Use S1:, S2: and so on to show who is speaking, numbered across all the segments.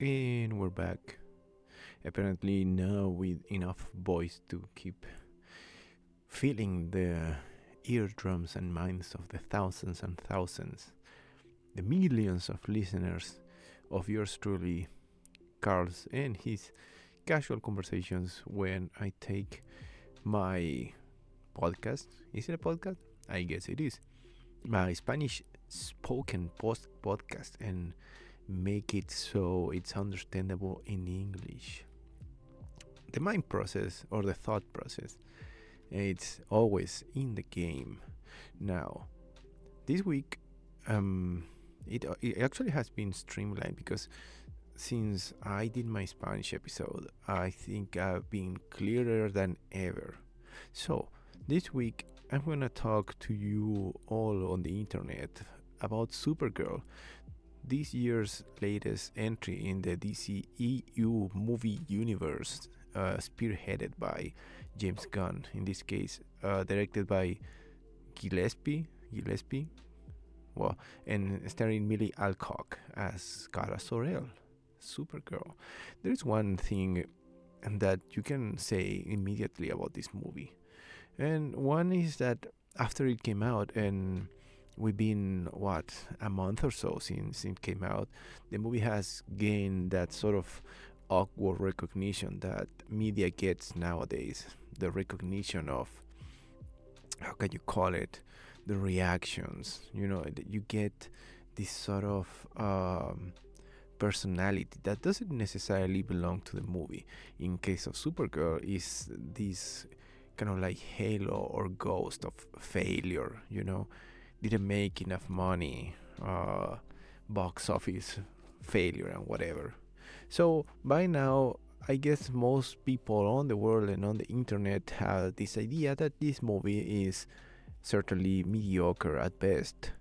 S1: And we're back. Apparently, now with enough voice to keep filling the eardrums and minds of the thousands and thousands, the millions of listeners of yours truly, Carlz, and his casual conversations when I take my podcast. Is it a podcast? I guess it is. My Spanish spoken podcast and make it so it's understandable in English. The mind process or the thought process, it's always in the game. Now, this week, it actually has been streamlined because since I did my Spanish episode, I think I've been clearer than ever. So, this week, I'm gonna talk to you all on the internet about Supergirl, this year's latest entry in the DC EU movie universe, spearheaded by James Gunn, in this case, directed by Gillespie, well, and starring Millie Alcock as Kara Sorel, Supergirl. There's one thing that you can say immediately about this movie, and one is that after it came out, and we've been a month or so since it came out, the movie has gained that sort of awkward recognition that media gets nowadays. The recognition of, how can you call it, the reactions. You get this sort of personality that doesn't necessarily belong to the movie. In case of Supergirl, is this kind of like halo or ghost of failure. Didn't make enough money, box office failure, and whatever. So by now, I guess most people on the world and on the internet have this idea that this movie is certainly mediocre at best.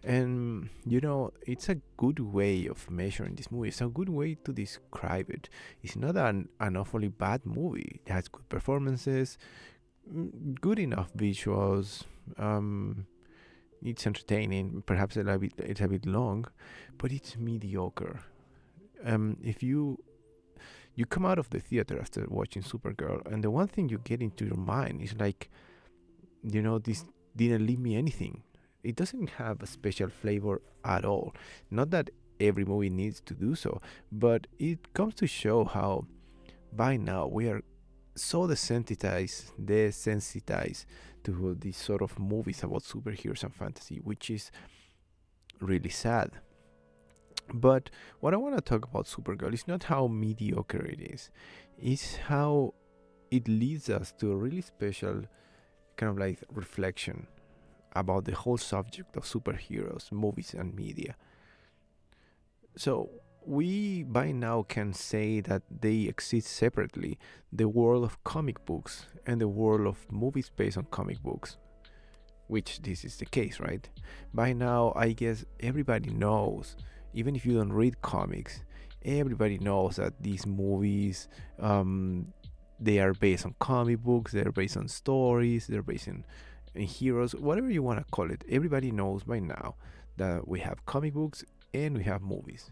S1: And it's a good way of measuring this movie. It's a good way to describe it. It's not an awfully bad movie. It has good performances, good enough visuals. It's entertaining. Perhaps it's a bit long, but it's mediocre. If you come out of the theater after watching Supergirl, and the one thing you get into your mind is like, this didn't leave me anything. It doesn't have a special flavor at all. Not that every movie needs to do so, but it comes to show how by now we are so desensitized to these sort of movies about superheroes and fantasy, which is really sad. But what I want to talk about Supergirl is not how mediocre it is. It's how it leads us to a really special kind of like reflection about the whole subject of superheroes, movies, and media. So we by now can say that they exist separately, the world of comic books and the world of movies based on comic books, which this is the case, right? By now, I guess everybody knows, even if you don't read comics, everybody knows that these movies, they are based on comic books, they're based on stories, they're based in heroes, whatever you want to call it. Everybody knows by now that we have comic books and we have movies.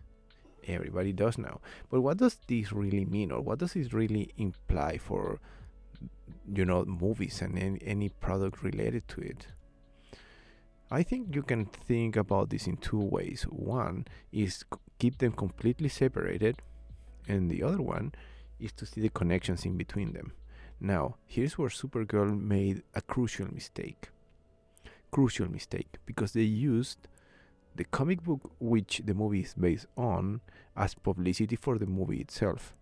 S1: Everybody does now. But what does this really mean, or what does this really imply for movies and any product related to it? I think you can think about this in two ways. One is keep them completely separated, and the other one is to see the connections in between them. Now, here's where Supergirl made a crucial mistake, because they used the comic book which the movie is based on as publicity for the movie itself.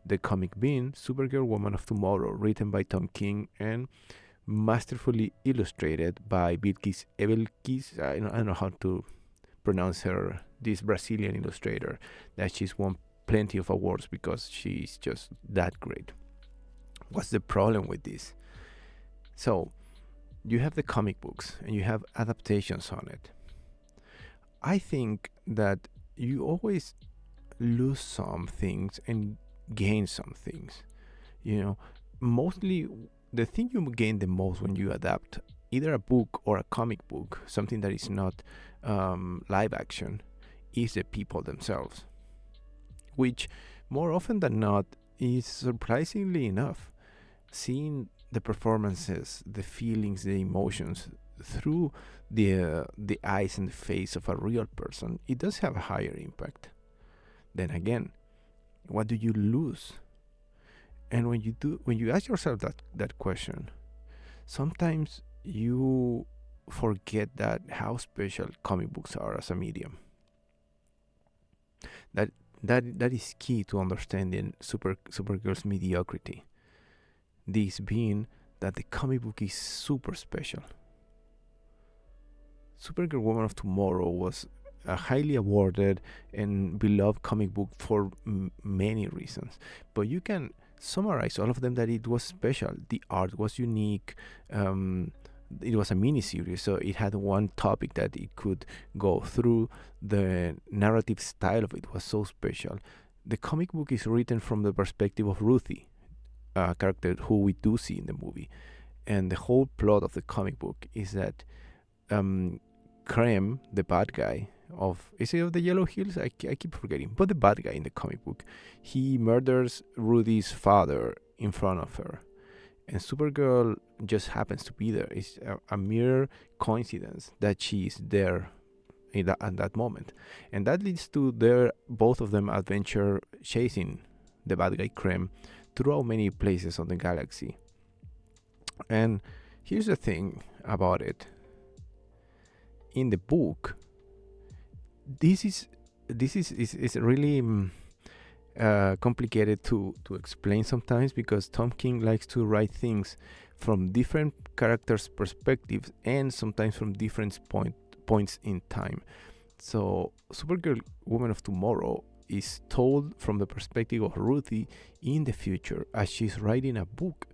S1: The comic being Supergirl Woman of Tomorrow, written by Tom King and masterfully illustrated by Bilquis Ebelquis. I don't know how to pronounce her, this Brazilian illustrator that she's won plenty of awards because she's just that great. What's the problem with this? So you have the comic books and you have adaptations on it. I think that you always lose some things and gain some things. Mostly the thing you gain the most when you adapt either a book or a comic book, something that is not live action, is the people themselves. which more often than not is surprisingly enough. Seeing the performances, the feelings, the emotions through the eyes and the face of a real person, it does have a higher impact. Then again, what do you lose? And when you ask yourself that question, sometimes you forget that how special comic books are as a medium. That that is key to understanding Supergirl's mediocrity. This being that the comic book is super special. Supergirl Woman of Tomorrow was a highly awarded and beloved comic book for many reasons, but you can summarize all of them that it was special. The art was unique. It was a mini series, so it had one topic that it could go through. The narrative style of it was so special. The comic book is written from the perspective of Ruthie, a character who we do see in the movie, and the whole plot of the comic book is that Krem, the bad guy is it of the Yellow Hills? I keep forgetting, but the bad guy in the comic book, he murders Ruthie's father in front of her, and Supergirl just happens to be there. It's a mere coincidence that she is there at that moment, and that leads to their both of them adventure chasing the bad guy Krem throughout many places on the galaxy. And here's the thing about it. In the book, this is really complicated to explain sometimes, because Tom King likes to write things from different characters' perspectives and sometimes from different points in time. So Supergirl Woman of Tomorrow is told from the perspective of Ruthie in the future, as she's writing a book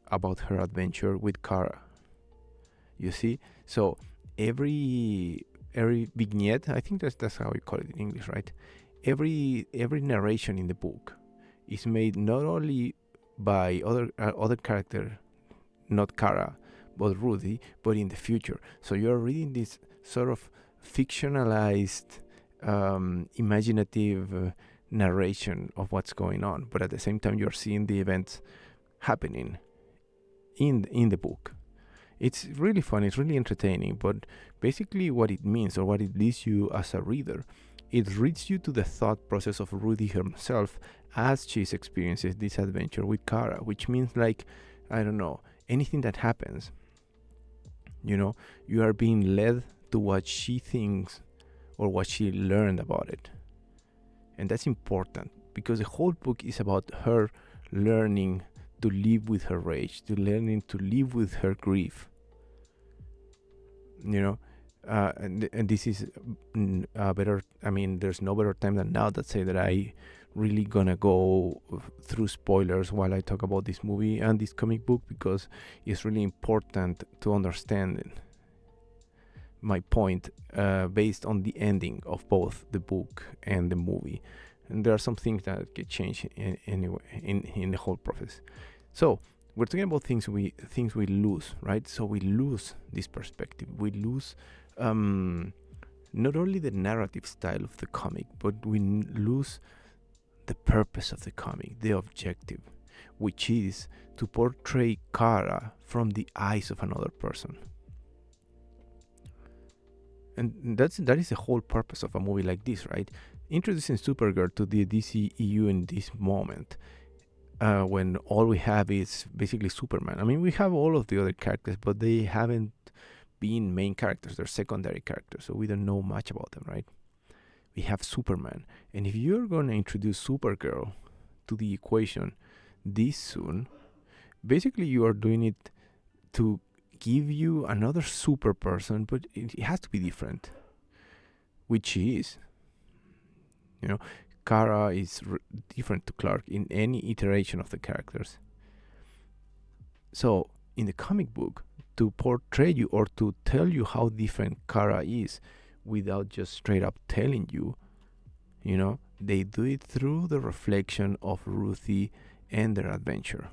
S1: about her adventure with Kara. You see? So every vignette, I think that's how we call it in English, right? Every narration in the book is made not only by other character, not Kara, but Ruthie, but in the future. So you're reading this sort of fictionalized, imaginative narration of what's going on, but at the same time you're seeing the events happening in the book. It's really fun, it's really entertaining, but basically what it means, or what it leads you as a reader, it leads you to the thought process of Ruthie herself as she experiences this adventure with Kara, which means, like, I don't know, anything that happens, you are being led to what she thinks or what she learned about it. And that's important, because the whole book is about her learning to live with her rage, to learning to live with her grief. And this is better. I mean, there's no better time than now that say that I really gonna go through spoilers while I talk about this movie and this comic book, because it's really important to understand my point based on the ending of both the book and the movie. And there are some things that get changed anyway in the whole process. So we're talking about things we lose, right? So we lose this perspective. We lose not only the narrative style of the comic, but we lose the purpose of the comic, the objective, which is to portray Kara from the eyes of another person. And that is the whole purpose of a movie like this, right? Introducing Supergirl to the DCEU in this moment, when all we have is basically Superman. I mean, we have all of the other characters, but they haven't been main characters. They're secondary characters, so we don't know much about them, right? We have Superman. And if you're going to introduce Supergirl to the equation this soon, basically you are doing it to give you another super person, but it has to be different, which she is. Kara is different to Clark in any iteration of the characters. So in the comic book, to portray you or to tell you how different Kara is without just straight up telling you, they do it through the reflection of Ruthie and their adventure.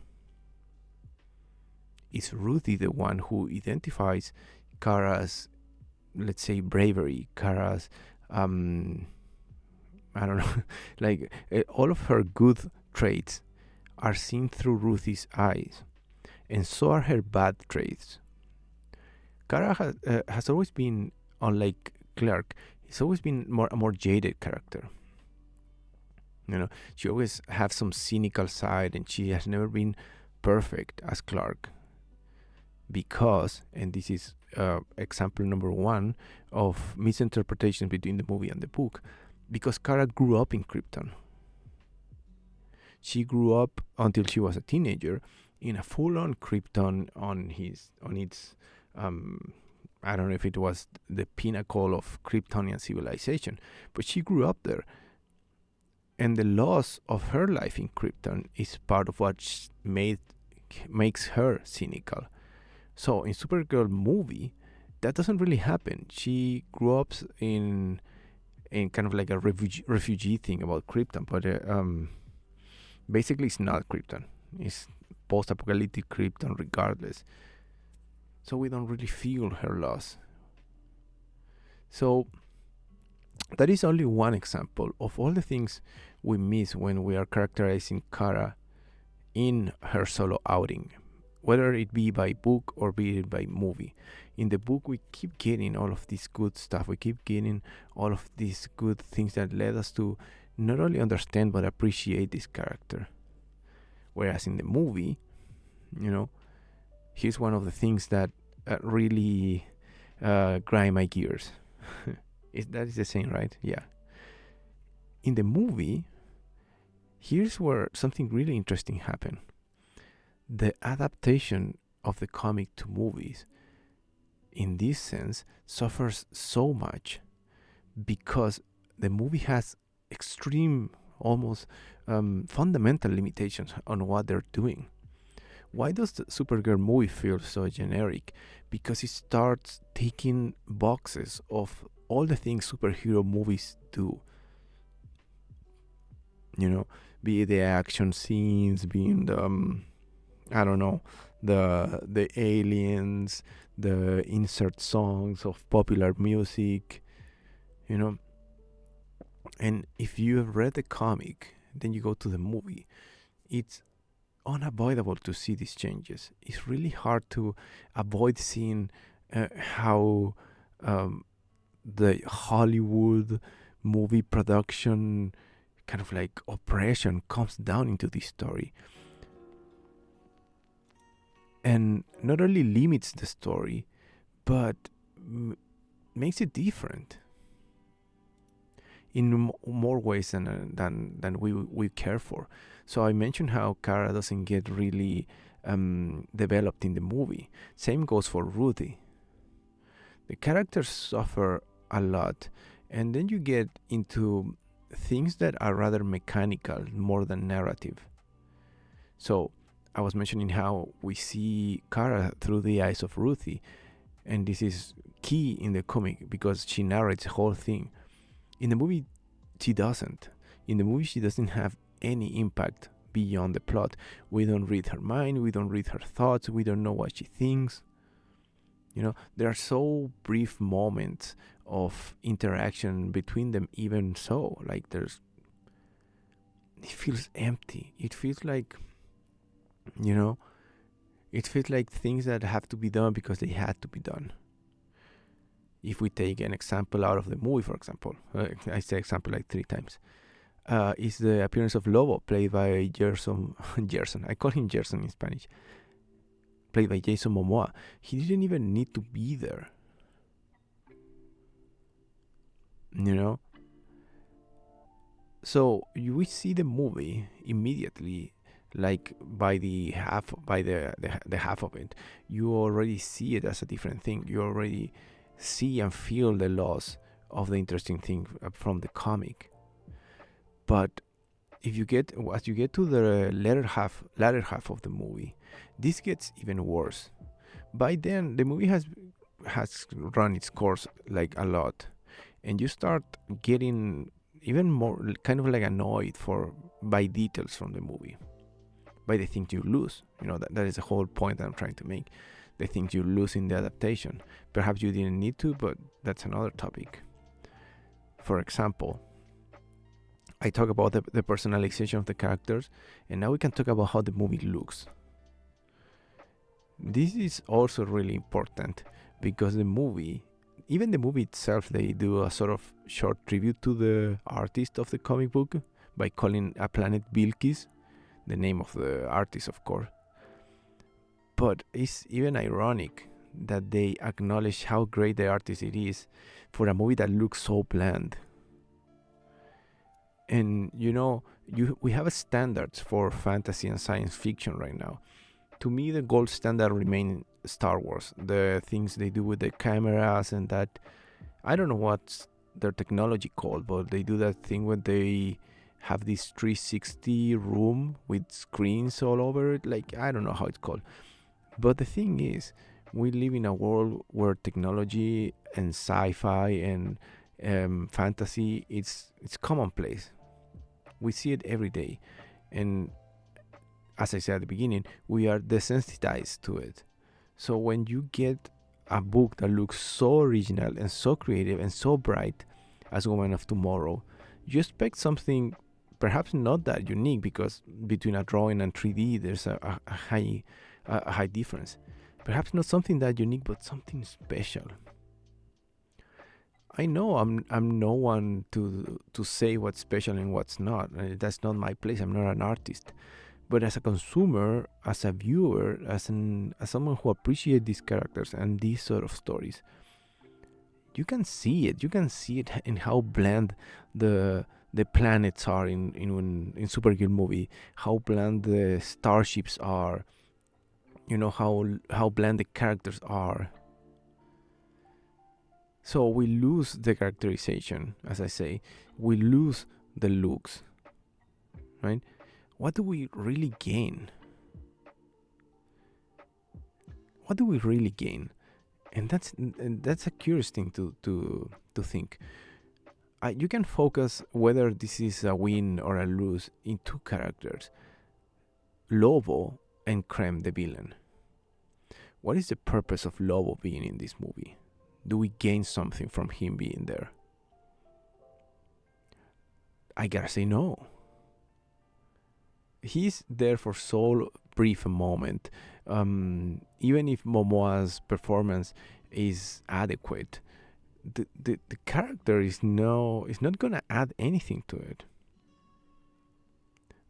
S1: Is Ruthie the one who identifies Kara's, let's say, bravery, Kara's I don't know, like all of her good traits are seen through Ruthie's eyes, and so are her bad traits. Kara has always been, unlike Clark, he's always been a more jaded character. She always has some cynical side, and she has never been perfect as Clark. Because, and this is example number one of misinterpretation between the movie and the book, because Kara grew up in Krypton. She grew up until she was a teenager in a full-on Krypton on its I don't know if it was the pinnacle of Kryptonian civilization, but she grew up there. And the loss of her life in Krypton is part of what makes her cynical. So in Supergirl movie, that doesn't really happen. She grew up in kind of like a refugee thing about Krypton, but basically it's not Krypton. It's post-apocalyptic Krypton regardless. So we don't really feel her loss. So that is only one example of all the things we miss when we are characterizing Kara in her solo outing, whether it be by book or be it by movie. In the book, we keep getting all of this good stuff. We keep getting all of these good things that led us to not only understand but appreciate this character. Whereas in the movie, here's one of the things that really grind my gears. That is the same, right? Yeah. In the movie, here's where something really interesting happened. The adaptation of the comic to movies, in this sense, suffers so much because the movie has extreme, almost fundamental limitations on what they're doing. Why does the Supergirl movie feel so generic? Because it starts taking boxes of all the things superhero movies do. Be it the action scenes, being the I don't know, the aliens, the insert songs of popular music, And if you have read the comic, then you go to the movie. It's unavoidable to see these changes. It's really hard to avoid seeing how the Hollywood movie production kind of like oppression comes down into this story. And not only limits the story, but makes it different in more ways than we care for. So I mentioned how Kara doesn't get really developed in the movie. Same goes for Ruthie. The characters suffer a lot, and then you get into things that are rather mechanical more than narrative. So I was mentioning how we see Kara through the eyes of Ruthie, and this is key in the comic because she narrates the whole thing. In the movie, she doesn't. In the movie, she doesn't have any impact beyond the plot. We don't read her mind, we don't read her thoughts, we don't know what she thinks. There are so brief moments of interaction between them, even so. Like it feels empty. It feels like, it feels like things that have to be done because they had to be done. If we take an example out of the movie, for example, I say example like 3 times, is the appearance of Lobo, played by Gerson. I call him Gerson in Spanish. Played by Jason Momoa. He didn't even need to be there. So we see the movie immediately, like by the half of it, you already see it as a different thing. You already see and feel the loss of the interesting thing from the comic. But as you get to the latter half of the movie, this gets even worse. By then, the movie has run its course like a lot, and you start getting even more kind of like annoyed by details from the movie, by the things you lose. That is the whole point that I'm trying to make. The things you lose in the adaptation. Perhaps you didn't need to, but that's another topic. For example, I talk about the personalization of the characters, and now we can talk about how the movie looks. This is also really important because the movie, even the movie itself, they do a sort of short tribute to the artist of the comic book by calling a planet Bilkis, the name of the artist, of course. But it's even ironic that they acknowledge how great the artist it is for a movie that looks so bland. And we have standards for fantasy and science fiction right now. To me, the gold standard remains Star Wars. The things they do with the cameras and that, I don't know what's their technology called, but they do that thing when they have this 360 room with screens all over it. Like, I don't know how it's called. But the thing is, we live in a world where technology and sci-fi and fantasy, it's commonplace. We see it every day. And as I said at the beginning, we are desensitized to it. So when you get a book that looks so original and so creative and so bright as Woman of Tomorrow, you expect something perhaps not that unique, because between a drawing and 3D there's a high difference. Perhaps not something that unique, but something special. I know I'm no one to say what's special and what's not. That's not my place. I'm not an artist. But as a consumer, as a viewer, as someone who appreciates these characters and these sort of stories, you can see it. You can see it in how bland the planets are in Supergirl movie, how bland the starships are, how bland the characters are. So we lose the characterization, as I say, we lose the looks, right? What do we really gain? What do we really gain? And that's a curious thing to think. You can focus whether this is a win or a lose in two characters, Lobo and Krem, the villain. What is the purpose of Lobo being in this movie? Do we gain something from him being there? I gotta say no. He's there for so brief a moment. Even if Momoa's performance is adequate, the character is not gonna add anything to it.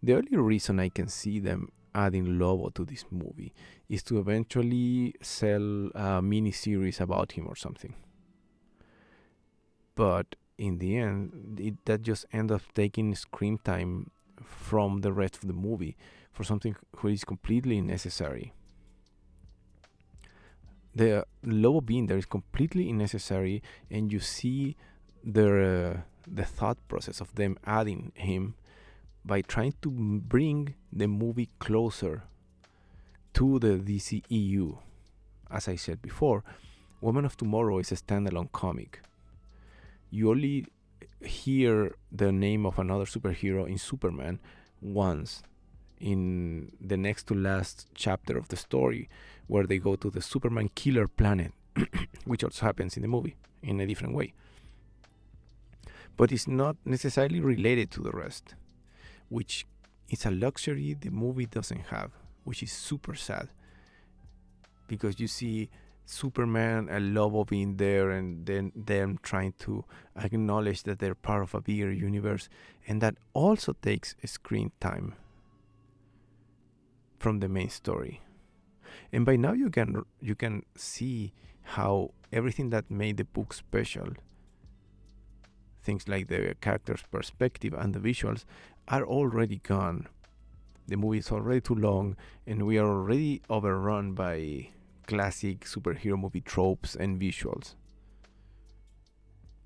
S1: The only reason I can see them adding Lobo to this movie is to eventually sell a mini-series about him or something. But in the end, that just ends up taking screen time from the rest of the movie for something which is completely unnecessary. The Lobo being there is completely unnecessary, and you see the thought process of them adding him by trying to bring the movie closer to the DCEU. As I said before, Woman of Tomorrow is a standalone comic. You only hear the name of another superhero in Superman once, in the next to last chapter of the story, where they go to the Superman killer planet, which also happens in the movie in a different way. But it's not necessarily related to the rest, which is a luxury the movie doesn't have, which is super sad. Because you see Superman and Lobo being there, and then them trying to acknowledge that they're part of a bigger universe, and that also takes screen time from the main story. And by now you can see how everything that made the book special, things like the character's perspective and the visuals, are already gone. The movie is already too long, and we are already overrun by classic superhero movie tropes and visuals.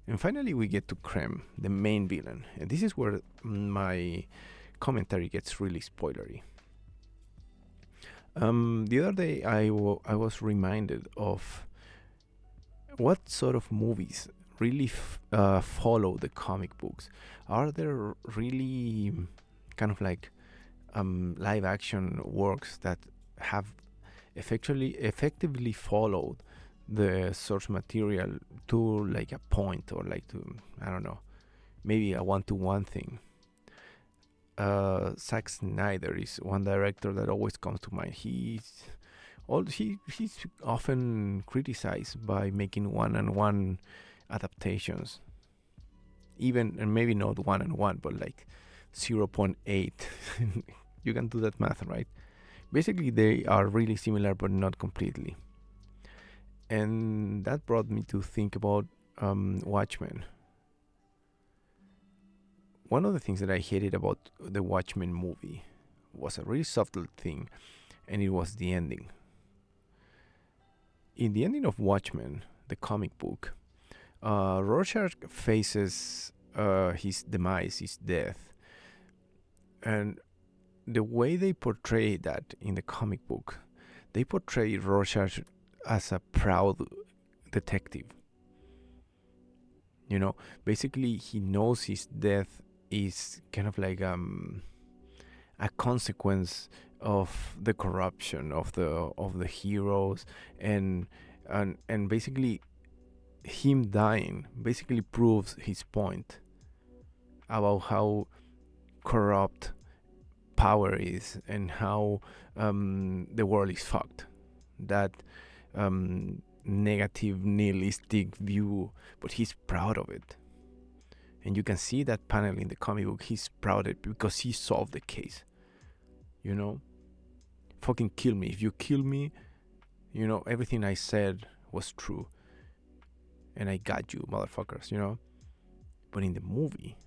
S1: And finally we get to Krem, the main villain, and this is where my commentary gets really spoilery. The other day I was reminded of what sort of movies really follow the comic books. Are there really kind of like live action works that have effectively followed the source material to like a point, or like to, I don't know, maybe a one-to-one thing? Zack Snyder is one director that always comes to mind. He's often criticized by making one-on-one adaptations, even, and maybe not 1-on-1, but like 0.8. You can do that math, right? Basically, they are really similar, but not completely. And that brought me to think about Watchmen. One of the things that I hated about the Watchmen movie was a really subtle thing, and it was the ending. In the ending of Watchmen, the comic book, Rorschach faces his demise, his death, and the way they portray that in the comic book, they portray Rorschach as a proud detective. You know, basically he knows his death is kind of like a consequence of the corruption of the heroes, and basically him dying basically proves his point about how corrupt power is and how the world is fucked. That negative nihilistic view, but he's proud of it. And you can see that panel in the comic book. He's proud of it because he solved the case. You know? Fucking kill me. If you kill me, you know, everything I said was true. And I got you, motherfuckers, you know? But in the movie,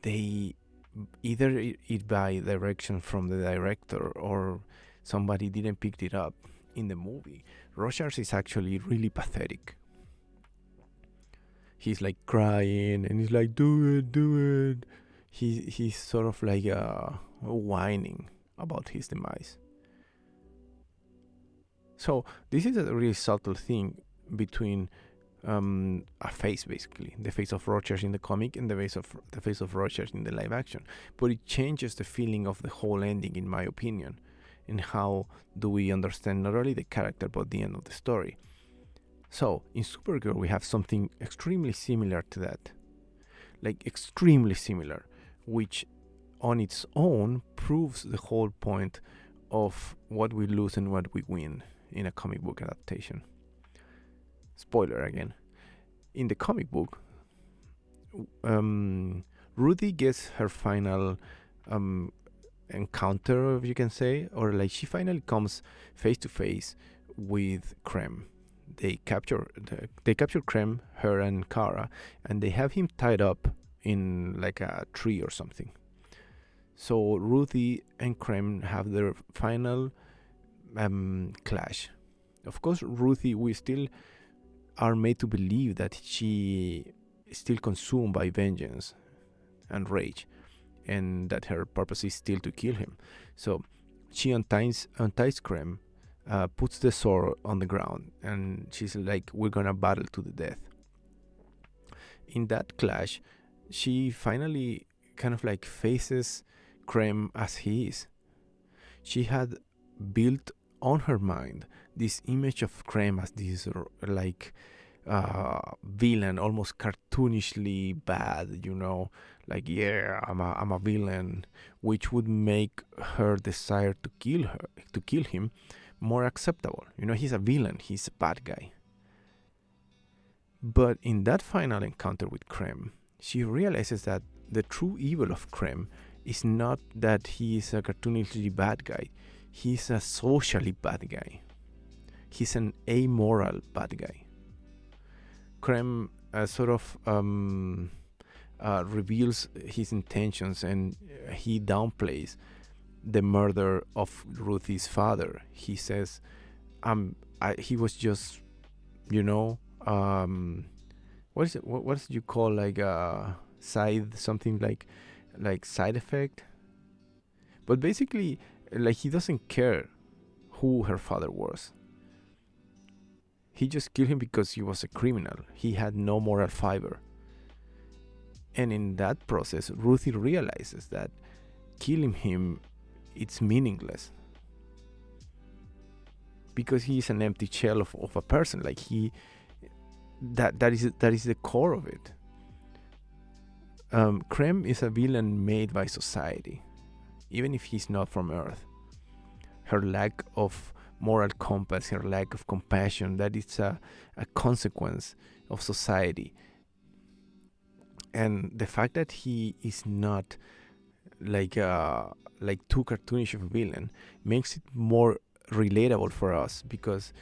S1: they either it by direction from the director or somebody didn't pick it up. In the movie, Rorschach is actually really pathetic. He's like crying and he's like, do it. He's sort of like whining about his demise. So this is a really subtle thing between a face, basically the face of Rorschach in the comic and the face of Rorschach in the live action. But it changes the feeling of the whole ending, in my opinion, and how do we understand not only the character but the end of the story. So in Supergirl we have something extremely similar to that, like extremely similar, which on its own proves the whole point of what we lose and what we win in a comic book adaptation. Spoiler again. In the comic book, Ruthie gets her final encounter, if you can say, or like she finally comes face to face with Krem. They capture Krem, her and Kara, and they have him tied up in like a tree or something. So Ruthie and Krem have their final clash. Of course, Ruthie, we still are made to believe that she is still consumed by vengeance and rage, and that her purpose is still to kill him. So she unties Krem, puts the sword on the ground, and she's like, we're gonna battle to the death. In that clash, she finally kind of like faces Krem as he is. She had built on her mind this image of Krem as this like villain, almost cartoonishly bad, you know, like, yeah, I'm a villain, which would make her desire to kill him more acceptable. You know, he's a villain, he's a bad guy. But in that final encounter with Krem, she realizes that the true evil of Krem is not that he is a cartoonishly bad guy. He's a socially bad guy. He's an amoral bad guy. Krem sort of reveals his intentions, and he downplays the murder of Ruthie's father. He says, he was just, you know, what is it? What do you call like a side, something like side effect? But basically, like, he doesn't care who her father was. He just killed him because he was a criminal. He had no moral fiber. And in that process, Ruthie realizes that killing him, it's meaningless. Because he is an empty shell of a person. Like that is the core of it. Krem is a villain made by society, even if he's not from Earth. Her lack of moral compass, her lack of compassion, that is a consequence of society. And the fact that he is not like too cartoonish of a villain makes it more relatable for us, because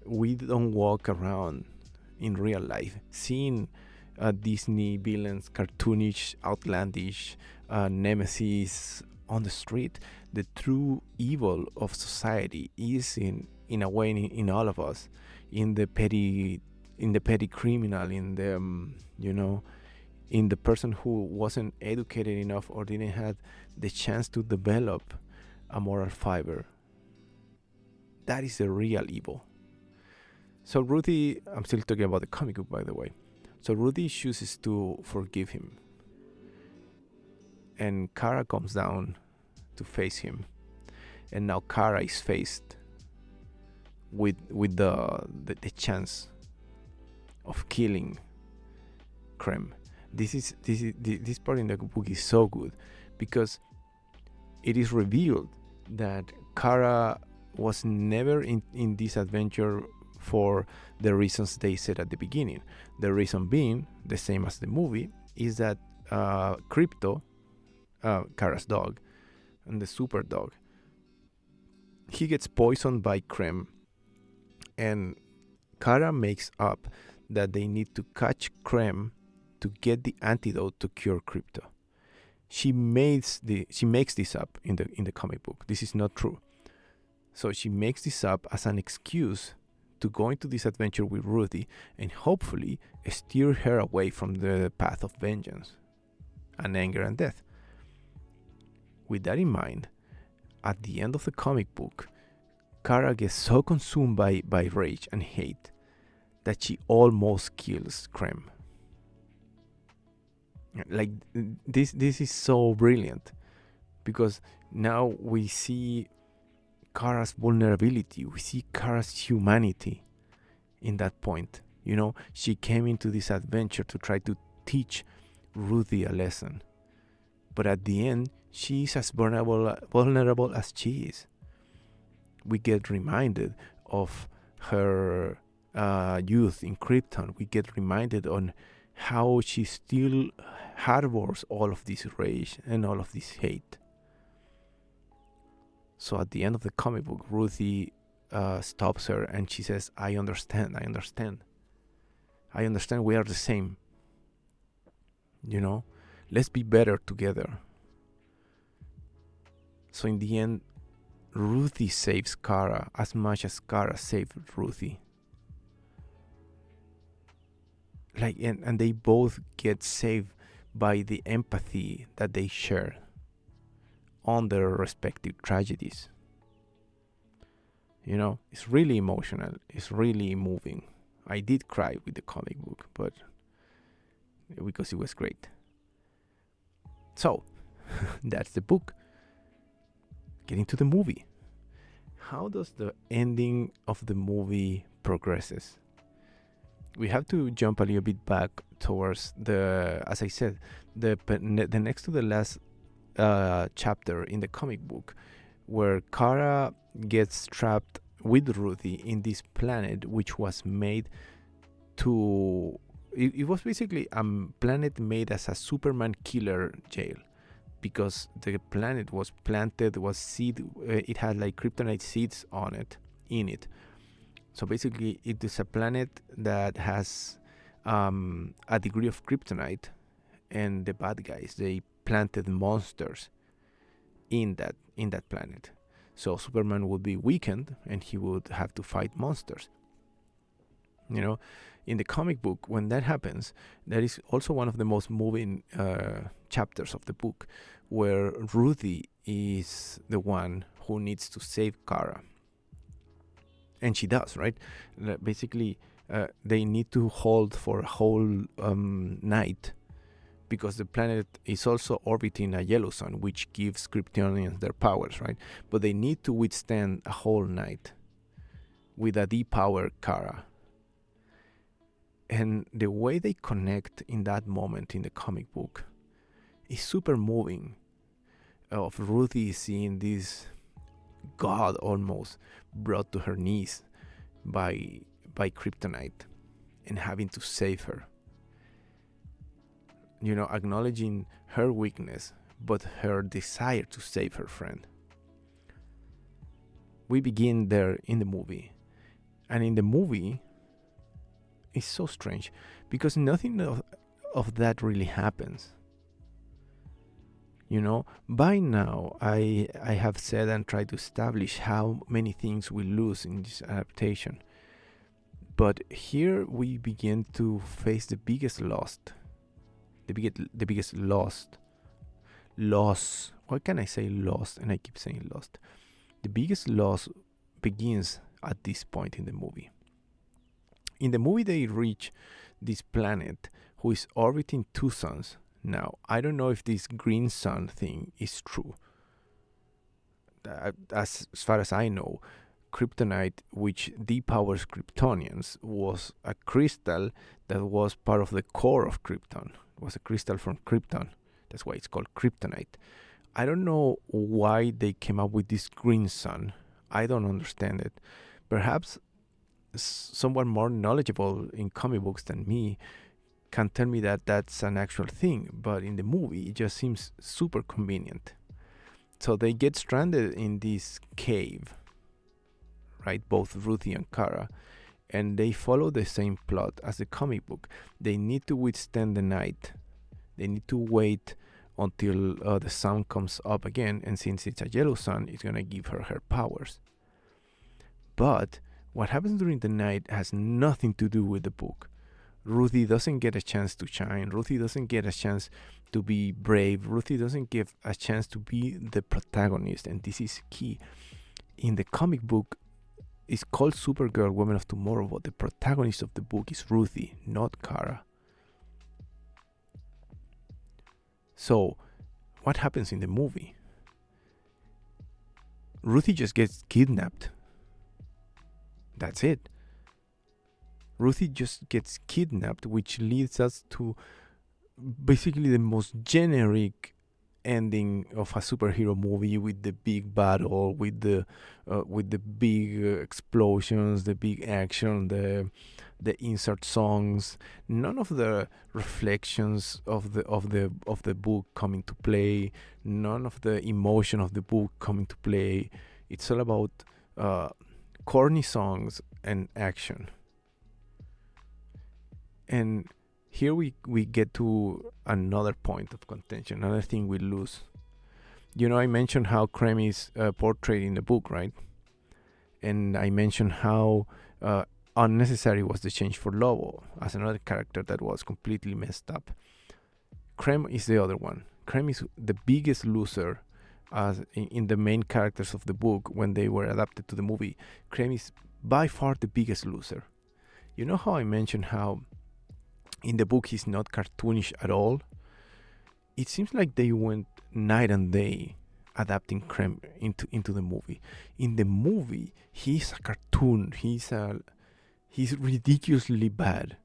S1: we don't walk around in real life seeing Disney villains, cartoonish, outlandish nemesis on the street. The true evil of society is in a way in all of us, in the petty criminal, in the in the person who wasn't educated enough or didn't have the chance to develop a moral fiber. That is the real evil. So Ruthie, I'm still talking about the comic book, by the way. So Ruthie chooses to forgive him, and Kara comes down to face him, and now Kara is faced with the chance of killing Krem. This part in the book is so good, because it is revealed that Kara was never in this adventure for the reasons they said at the beginning. The reason being, the same as the movie, is that Crypto, Kara's dog, and the super dog, he gets poisoned by Krem, and Kara makes up that they need to catch Krem to get the antidote to cure Crypto. She makes this up in the comic book. This is not true. So she makes this up as an excuse to go into this adventure with Ruthie and hopefully steer her away from the path of vengeance and anger and death. With that in mind, at the end of the comic book, Kara gets so consumed by rage and hate that she almost kills Krem. Like, this is so brilliant, because now we see Kara's vulnerability, we see Kara's humanity in that point. She came into this adventure to try to teach Ruthie a lesson, but at the end she is as vulnerable as she is. We get reminded of her youth in Krypton. We get reminded on how she still harbors all of this rage and all of this hate. So at the end of the comic book, Ruthie stops her and she says, I understand. We are the same. Let's be better together. So in the end, Ruthie saves Kara as much as Kara saved Ruthie. And they both get saved by the empathy that they share on their respective tragedies. It's really emotional. It's really moving. I did cry with the comic book, but because it was great. So, that's the book. Getting to the movie. How does the ending of the movie progresses? We have to jump a little bit back towards as I said, the next to the last chapter in the comic book, where Kara gets trapped with Ruthie in this planet, which was made to... It was basically a planet made as a Superman killer jail, because the planet was planted, it had like kryptonite seeds in it. So basically, it is a planet that has a degree of kryptonite, and the bad guys, they planted monsters in that planet. So Superman would be weakened, and he would have to fight monsters. In the comic book, when that happens, that is also one of the most moving chapters of the book, where Ruthie is the one who needs to save Kara. And she does, right? Basically, they need to hold for a whole night, because the planet is also orbiting a yellow sun, which gives Kryptonians their powers, right? But they need to withstand a whole night with a depowered Kara. And the way they connect in that moment in the comic book is super moving, of Ruthie seeing this god almost brought to her knees by kryptonite and having to save her. Acknowledging her weakness, but her desire to save her friend. We begin there in the movie. And in the movie, it's so strange because nothing of that really happens. By now, I have said and tried to establish how many things we lose in this adaptation. But here we begin to face the biggest loss. The biggest loss. Why can I say lost and I keep saying lost? The biggest loss begins at this point in the movie. In the movie, they reach this planet who is orbiting two suns. Now, I don't know if this green sun thing is true. As far as I know, kryptonite, which depowers Kryptonians, was a crystal that was part of the core of Krypton. It was a crystal from Krypton. That's why it's called kryptonite. I don't know why they came up with this green sun. I don't understand it. Perhaps someone more knowledgeable in comic books than me can tell me that that's an actual thing, but in the movie it just seems super convenient. So they get stranded in this cave, right? Both Ruthie and Kara, and they follow the same plot as the comic book. They need to withstand the night. They need to wait until the sun comes up again, and since it's a yellow sun, it's gonna give her powers. But what happens during the night has nothing to do with the book. Ruthie doesn't get a chance to shine. Ruthie doesn't get a chance to be brave. Ruthie doesn't get a chance to be the protagonist, and this is key. In the comic book, it's called Supergirl, Woman of Tomorrow, but the protagonist of the book is Ruthie, not Kara. So, what happens in the movie? Ruthie just gets kidnapped. That's it. Ruthie just gets kidnapped, which leads us to basically the most generic ending of a superhero movie, with the big battle, with the big explosions, the big action, the insert songs. None of the reflections of the book come into play. None of the emotion of the book come into play. It's all about corny songs and action. And here we get to another point of contention, another thing we lose. I mentioned how Krem is portrayed in the book, right? And I mentioned how unnecessary was the change for Lobo as another character that was completely messed up. Krem is the other one. Krem is the biggest loser as in the main characters of the book when they were adapted to the movie. Krem is by far the biggest loser. You know how I mentioned how in the book he's not cartoonish at all? It seems like they went night and day adapting Krem into the movie. In the movie, he's a cartoon. He's ridiculously bad.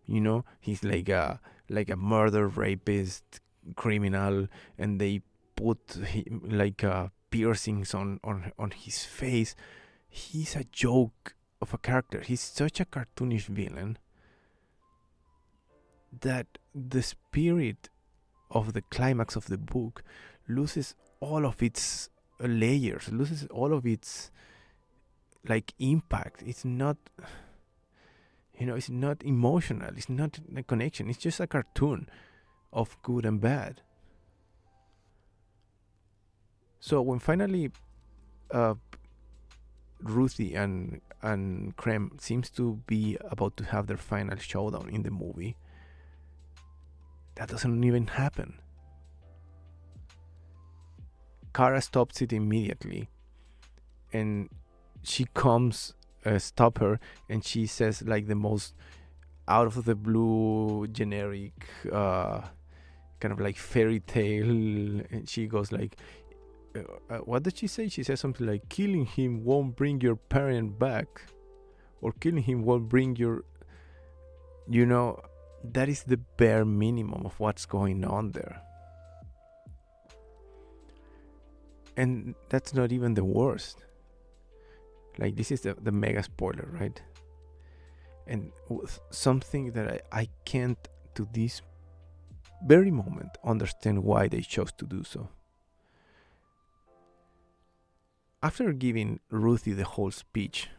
S1: He's like a murder rapist criminal, and they put like piercings on his face. He's a joke of a character. He's such a cartoonish villain that the spirit of the climax of the book loses all of its layers, loses all of its impact. It's not it's not emotional, it's not a connection, it's just a cartoon of good and bad. So when finally Ruthie and Krem seems to be about to have their final showdown in the movie, that doesn't even happen. Kara stops it immediately, and she comes stop her, and she says the most out of the blue generic kind of fairy tale, and she goes what did she say? She says something like, killing him won't bring your parent back, or killing him won't bring your that is the bare minimum of what's going on there. And that's not even the worst. Like, this is the mega spoiler, right? And something that I can't, to this very moment, understand why they chose to do so. After giving Ruthie the whole speech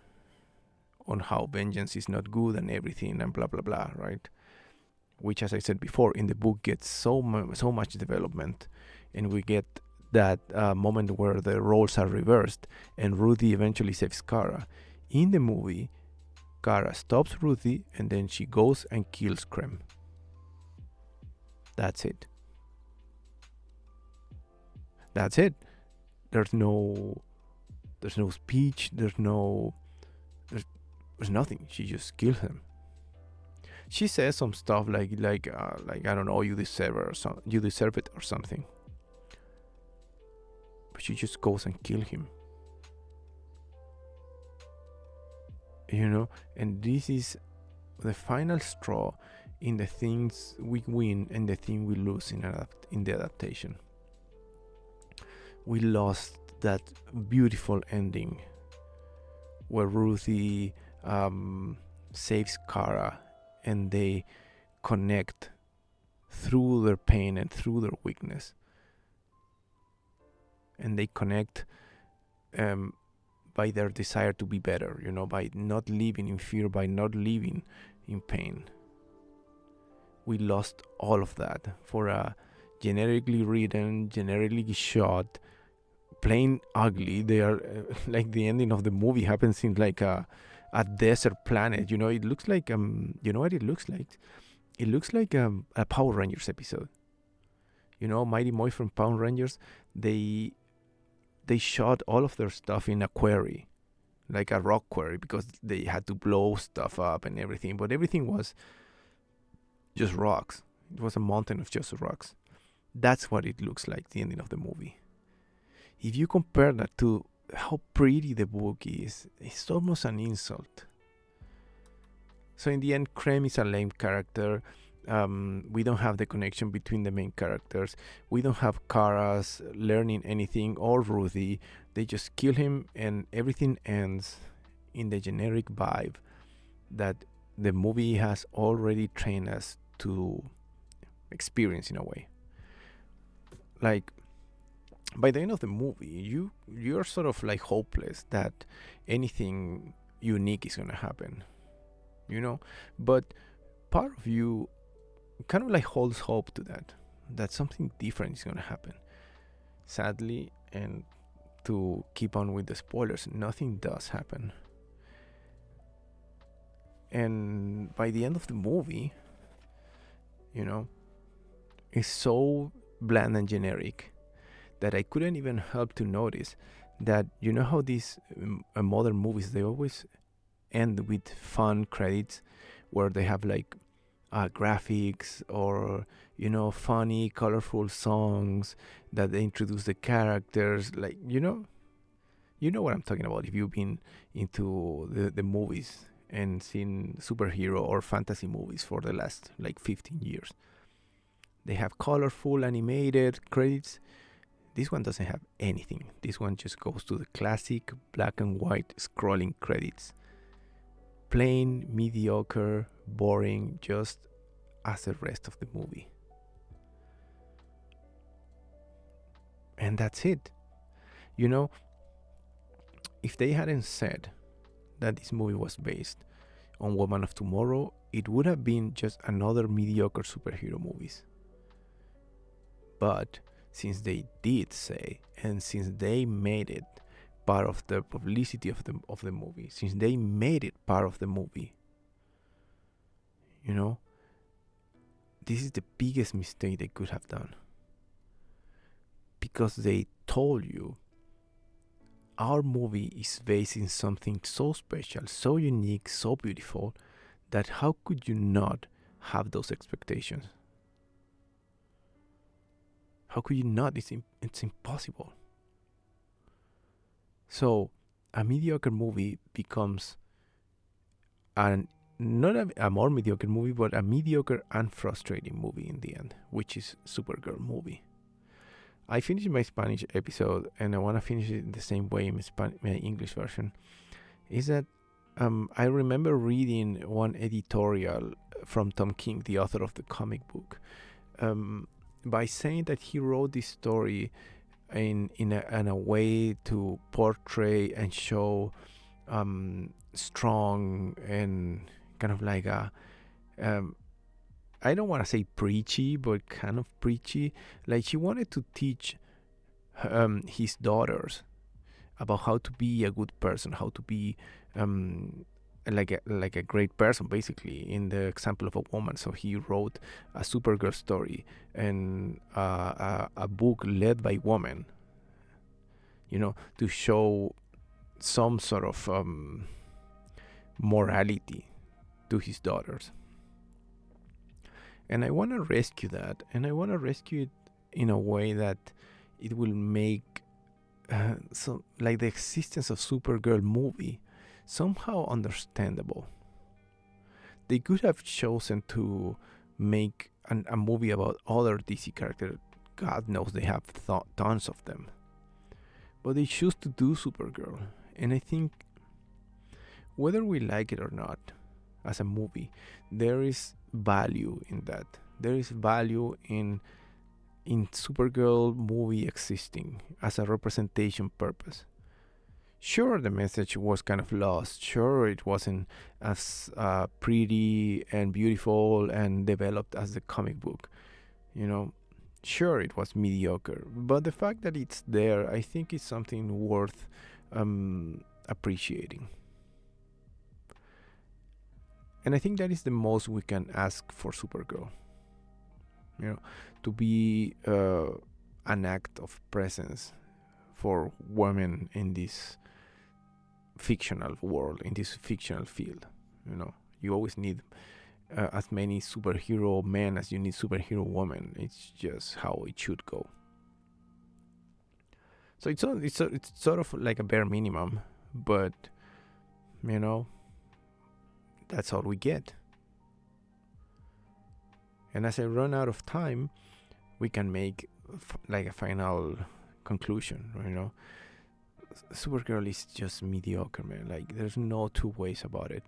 S1: on how vengeance is not good and everything and blah blah blah, right? Which, as I said before, in the book gets so much development, and we get that moment where the roles are reversed and Ruthie eventually saves Kara. In the movie, Kara stops Ruthie and then she goes and kills Krem. That's it. That's it. There's no speech. There's nothing. She just kills him. She says some stuff like I don't know, you deserve it or something. But she just goes and kills him. And this is the final straw in the things we win and the thing we lose in the adaptation. We lost that beautiful ending where Ruthie saves Kara and they connect through their pain and through their weakness. And they connect by their desire to be better, by not living in fear, by not living in pain. We lost all of that for a generically written, generically shot, plain ugly. They are like the ending of the movie happens in like a desert planet. It looks like you know what it looks like? It looks like a Power Rangers episode. Mighty Morphin Power Rangers, they shot all of their stuff in a quarry, like a rock quarry, because they had to blow stuff up and everything. But everything was just rocks. It was a mountain of just rocks. That's what it looks like, the ending of the movie. If you compare that to how pretty the book is, it's almost an insult. So in the end, Krem is a lame character. We don't have the connection between the main characters. We don't have Kara's learning anything or Ruthie. They just kill him and everything ends in the generic vibe that the movie has already trained us to experience in a way. Like, by the end of the movie, you're sort of like hopeless that anything unique is gonna happen, But part of you kind of like holds hope to that something different is gonna happen. Sadly, and to keep on with the spoilers, nothing does happen. And by the end of the movie, it's so bland and generic that I couldn't even help to notice that how these modern movies, they always end with fun credits where they have like graphics or funny colorful songs that they introduce the characters, like what I'm talking about if you've been into the movies and seen superhero or fantasy movies for the last like 15 years. They have colorful animated credits. This one doesn't have anything. This one just goes to the classic black and white scrolling credits. Plain, mediocre, boring, just as the rest of the movie. And that's it. If they hadn't said that this movie was based on Woman of Tomorrow, it would have been just another mediocre superhero movies. But since they did say, and since they made it part of the publicity of the movie, since they made it part of the movie, this is the biggest mistake they could have done. Because they told you, our movie is based in something so special, so unique, so beautiful, that how could you not have those expectations? How could you not? It's impossible. So a mediocre movie becomes an not a more mediocre movie, but a mediocre and frustrating movie in the end, which is Supergirl movie. I finished my Spanish episode, and I want to finish it the same way in my English version. Is that I remember reading one editorial from Tom King, the author of the comic book, by saying that he wrote this story in a way to portray and show strong and kind of like a I don't want to say preachy, but kind of preachy. Like she wanted to teach his daughters about how to be a good person, how to be like a great person, basically, in the example of a woman. So he wrote a Supergirl story and a book led by women, to show some sort of morality to his daughters. And I want to rescue that, and I want to rescue it in a way that it will make so like the existence of Supergirl movie somehow understandable. They could have chosen to make a movie about other DC characters. God knows they have tons of them. But they choose to do Supergirl. And I think whether we like it or not as a movie, there is value in that. There is value in Supergirl movie existing as a representation purpose. Sure, the message was kind of lost. Sure, it wasn't as pretty and beautiful and developed as the comic book. Sure, it was mediocre. But the fact that it's there, I think, is something worth appreciating. And I think that is the most we can ask for Supergirl. To be an act of presence for women in this fictional world, in this fictional field. You always need as many superhero men as you need superhero women. It's just how it should go. So it's sort of like a bare minimum, but that's all we get. And as I run out of time, we can make like a final conclusion. Supergirl is just mediocre, man. Like there's no two ways about it.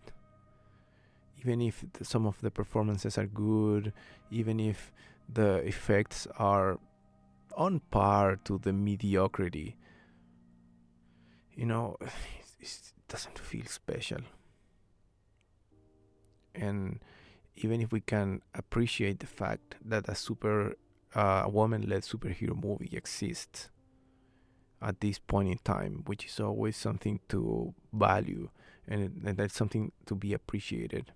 S1: Even if some of the performances are good, even if the effects are on par to the mediocrity, it doesn't feel special. And even if we can appreciate the fact that a woman-led superhero movie exists at this point in time, which is always something to value, and that's something to be appreciated.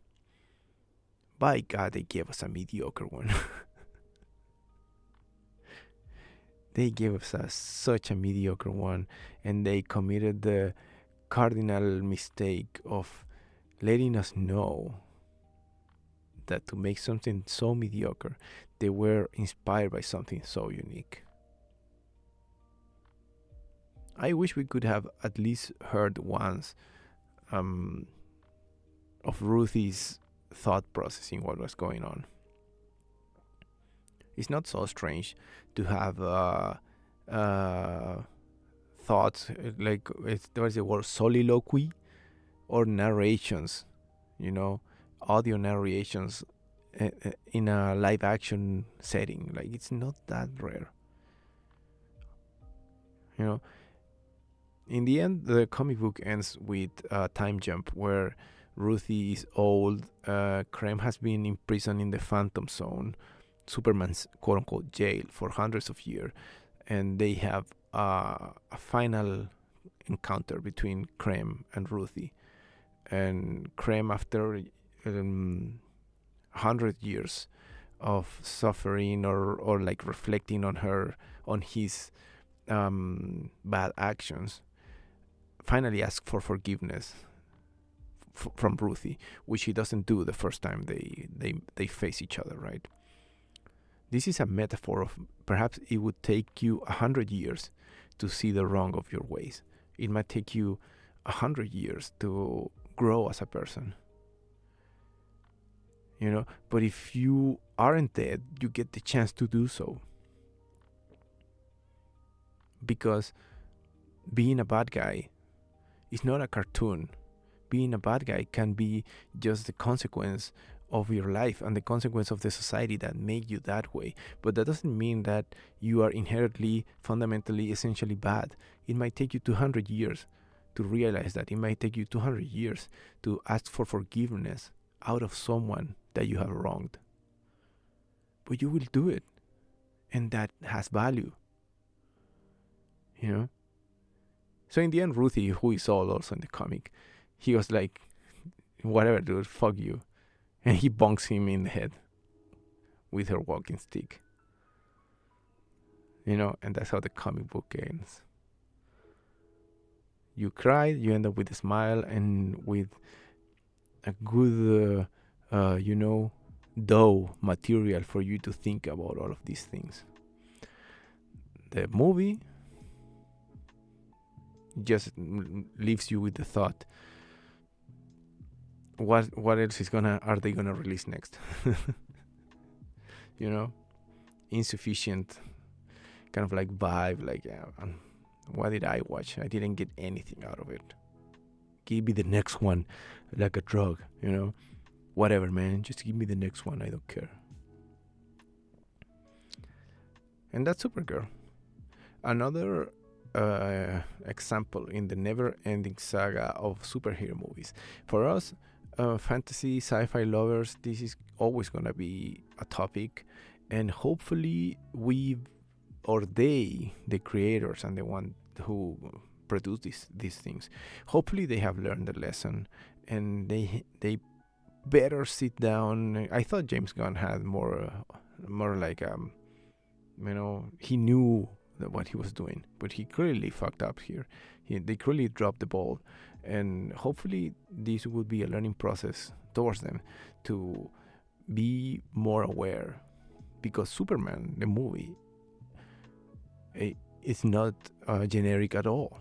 S1: By God, they gave us a mediocre one. They gave us such a mediocre one, and they committed the cardinal mistake of letting us know that to make something so mediocre, they were inspired by something so unique. I wish we could have at least heard once of Ruthie's thought processing, what was going on. It's not so strange to have thoughts, like there is the word soliloquy or narrations, audio narrations in a live action setting. Like it's not that rare. In the end, the comic book ends with a time jump where Ruthie is old. Krem has been imprisoned in the Phantom Zone, Superman's quote-unquote jail, for hundreds of years, and they have a final encounter between Krem and Ruthie. And Krem, after 100 years of suffering or like reflecting on his bad actions, finally asks for forgiveness from Ruthie, which he doesn't do the first time they face each other, right? This is a metaphor of perhaps it would take you 100 years to see the wrong of your ways. It might take you 100 years to grow as a person. But if you aren't dead, you get the chance to do so, because being a bad guy is not a cartoon. Being a bad guy can be just the consequence of your life and the consequence of the society that made you that way. But that doesn't mean that you are inherently, fundamentally, essentially bad. It might take you 200 years to realize that. It might take you 200 years to ask for forgiveness out of someone that you have wronged. But you will do it. And that has value. So in the end, Ruthie, who is all also in the comic, he was like, whatever, dude, fuck you. And he bonks him in the head with her walking stick. And that's how the comic book ends. You cry, you end up with a smile and with a good, dough material for you to think about all of these things. The movie just leaves you with the thought, what else are they gonna release next? Insufficient kind of like vibe, like, what did I watch? I didn't get anything out of it. Give me the next one, like a drug, whatever, man, just give me the next one, I don't care. And that's Supergirl. Another example in the never-ending saga of superhero movies. For us, fantasy, sci-fi lovers, this is always going to be a topic, and hopefully the creators and the one who produce these things, hopefully they have learned the lesson, and they better sit down. I thought James Gunn had more like he knew what he was doing, but he clearly fucked up here. They clearly dropped the ball, and hopefully this would be a learning process towards them to be more aware, because Superman, the movie, it's not generic at all.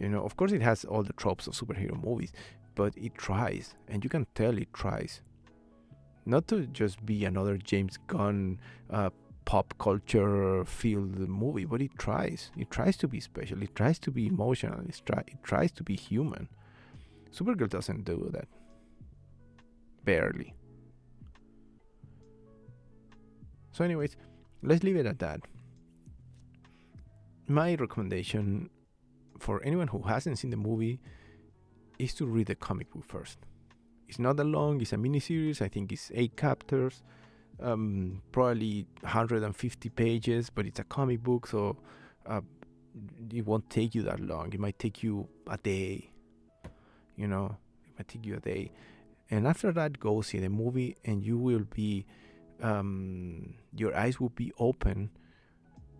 S1: Of course it has all the tropes of superhero movies, but it tries, and you can tell it tries not to just be another James Gunn pop culture filled movie, but it tries to be special, it tries to be emotional, it tries to be human. Supergirl doesn't do that, barely. So anyways, let's leave it at that. My recommendation for anyone who hasn't seen the movie is to read the comic book first. It's not that long, it's a miniseries, I think it's 8 chapters, probably 150 pages, but it's a comic book, so it won't take you that long. It might take you a day, it might take you a day. And after that, go see the movie, and you will be, your eyes will be open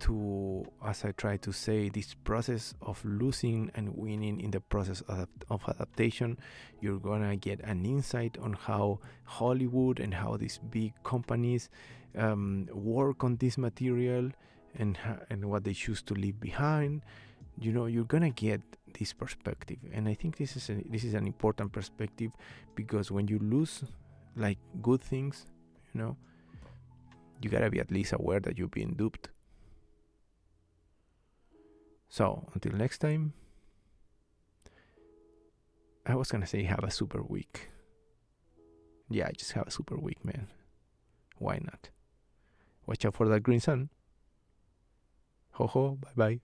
S1: to, as I try to say, this process of losing and winning in the process of adaptation. You're gonna get an insight on how Hollywood and how these big companies work on this material, and what they choose to leave behind. You're gonna get this perspective, and I think this is an important perspective, because when you lose like good things, you gotta be at least aware that you're being duped. So, until next time, I was gonna say have a super week. Yeah, just have a super week, man. Why not? Watch out for that green sun. Ho ho, bye bye.